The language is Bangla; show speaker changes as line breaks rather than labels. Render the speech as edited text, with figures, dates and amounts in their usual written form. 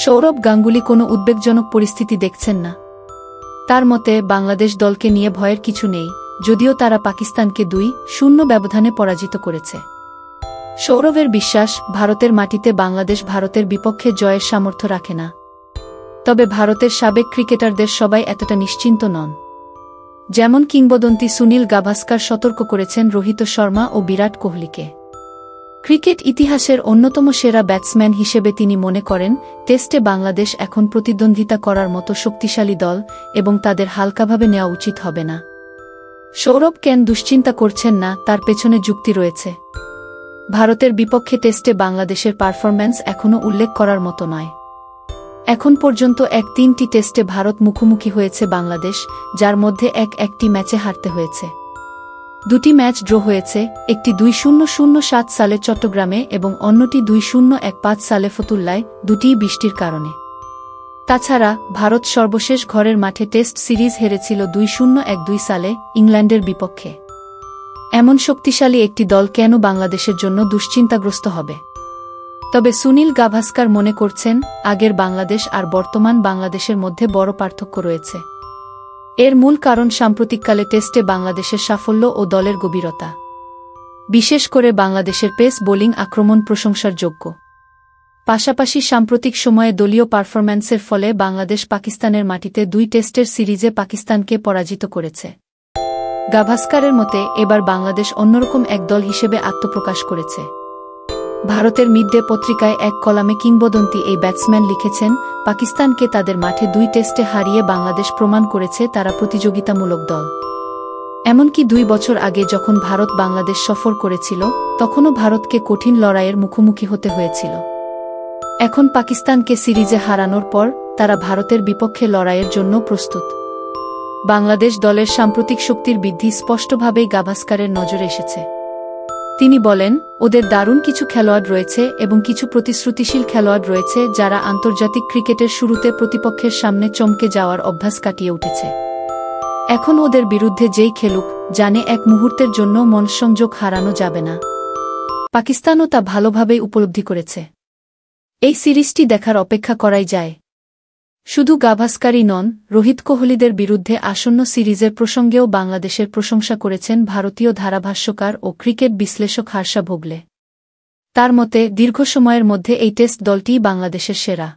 সৌরভ গাঙ্গুলি কোনো উদ্বেগজনক পরিস্থিতি দেখছেন না। তার মতে বাংলাদেশ দলকে নিয়ে ভয়ের কিছু নেই, যদিও তারা পাকিস্তানকে ২-০ ব্যবধানে পরাজিত করেছে। সৌরভের বিশ্বাস, ভারতের মাটিতে বাংলাদেশ ভারতের বিপক্ষে জয়ের সামর্থ্য রাখে না। তবে ভারতের সাবেক ক্রিকেটারদের সবাই এতটা নিশ্চিন্ত নন। যেমন কিংবদন্তি সুনীল গাভাস্কার সতর্ক করেছেন রোহিত শর্মা ও বিরাট কোহলিকে। ক্রিকেট ইতিহাসের অন্যতম সেরা ব্যাটসম্যান হিসেবে তিনি মনে করেন, টেস্টে বাংলাদেশ এখন প্রতিদ্বন্দ্বিতা করার মতো শক্তিশালী দল এবং তাদের হালকাভাবে নেওয়া উচিত হবে না। সৌরভ কেন দুশ্চিন্তা করছেন না, তার পেছনে যুক্তি রয়েছে। ভারতের বিপক্ষে টেস্টে বাংলাদেশের পারফরম্যান্স এখনও উল্লেখ করার মতো নয়। এখন পর্যন্ত ৩টি টেস্টে ভারত মুখোমুখি হয়েছে বাংলাদেশ, যার মধ্যে একটি ম্যাচে হারতে হয়েছে। ২টি ম্যাচ ড্র হয়েছে, একটি ২০০৭ সালে চট্টগ্রামে এবং অন্যটি ২০১৫ সালে ফতুল্লায়, দুটিই বৃষ্টির কারণে। তাছাড়া ভারত সর্বশেষ ঘরের মাঠে টেস্ট সিরিজ হেরেছিল ২০১২ সালে ইংল্যান্ডের বিপক্ষে। এমন শক্তিশালী একটি দল কেন বাংলাদেশের জন্য দুশ্চিন্তাগ্রস্ত হবে? তবে সুনীল গাভাস্কার মনে করছেন, আগের বাংলাদেশ আর বর্তমান বাংলাদেশের মধ্যে বড় পার্থক্য রয়েছে। এর মূল কারণ সাম্প্রতিককালে টেস্টে বাংলাদেশের সাফল্য ও দলের গভীরতা। বিশেষ করে বাংলাদেশের পেস বোলিং আক্রমণ প্রশংসার যোগ্য। পাশাপাশি সাম্প্রতিক সময়ে দলীয় পারফরম্যান্সের ফলে বাংলাদেশ পাকিস্তানের মাটিতে ২ টেস্টের সিরিজে পাকিস্তানকে পরাজিত করেছে। গাভাস্কারের মতে এবার বাংলাদেশ অন্যরকম এক দল হিসেবে আত্মপ্রকাশ করেছে। ভারতের মিডডে পত্রিকায় এক কলামে কিংবদন্তি এই ব্যাটসম্যান লিখেছেন, পাকিস্তানকে তাদের মাঠে ২ টেস্টে হারিয়ে বাংলাদেশ প্রমাণ করেছে তারা প্রতিযোগিতামূলক দল। এমনকি ২ বছর আগে যখন ভারত বাংলাদেশ সফর করেছিল, তখনও ভারতকে কঠিন লড়াইয়ের মুখোমুখি হতে হয়েছিল। এখন পাকিস্তানকে সিরিজে হারানোর পর তারা ভারতের বিপক্ষে লড়াইয়ের জন্য প্রস্তুত। বাংলাদেশ দলের সাম্প্রতিক শক্তির বৃদ্ধি স্পষ্টভাবেই গাভাস্কারের নজরে এসেছে। তিনি বলেন, ওদের দারুণ কিছু খেলোয়াড় রয়েছে এবং কিছু প্রতিশ্রুতিশীল খেলোয়াড় রয়েছে যারা আন্তর্জাতিক ক্রিকেটের শুরুতে প্রতিপক্ষের সামনে চমকে যাওয়ার অভ্যাস কাটিয়ে উঠেছে। এখন ওদের বিরুদ্ধে যেই খেলুক, জানে এক মুহূর্তের জন্য মনসংযোগ হারানো যাবে না। পাকিস্তানও তা ভালোভাবেই উপলব্ধি করেছে। এই সিরিজটি দেখার অপেক্ষা করাই যায়। শুধু গাভাস্কারই নন, রোহিত কোহলিদের বিরুদ্ধে আসন্ন সিরিজের প্রসঙ্গেও বাংলাদেশের প্রশংসা করেছেন ভারতীয় ধারাভাষ্যকার ও ক্রিকেট বিশ্লেষক হর্ষা ভোগলে। তার মতে, দীর্ঘ সময়ের মধ্যে এই টেস্ট দলটিই বাংলাদেশের সেরা।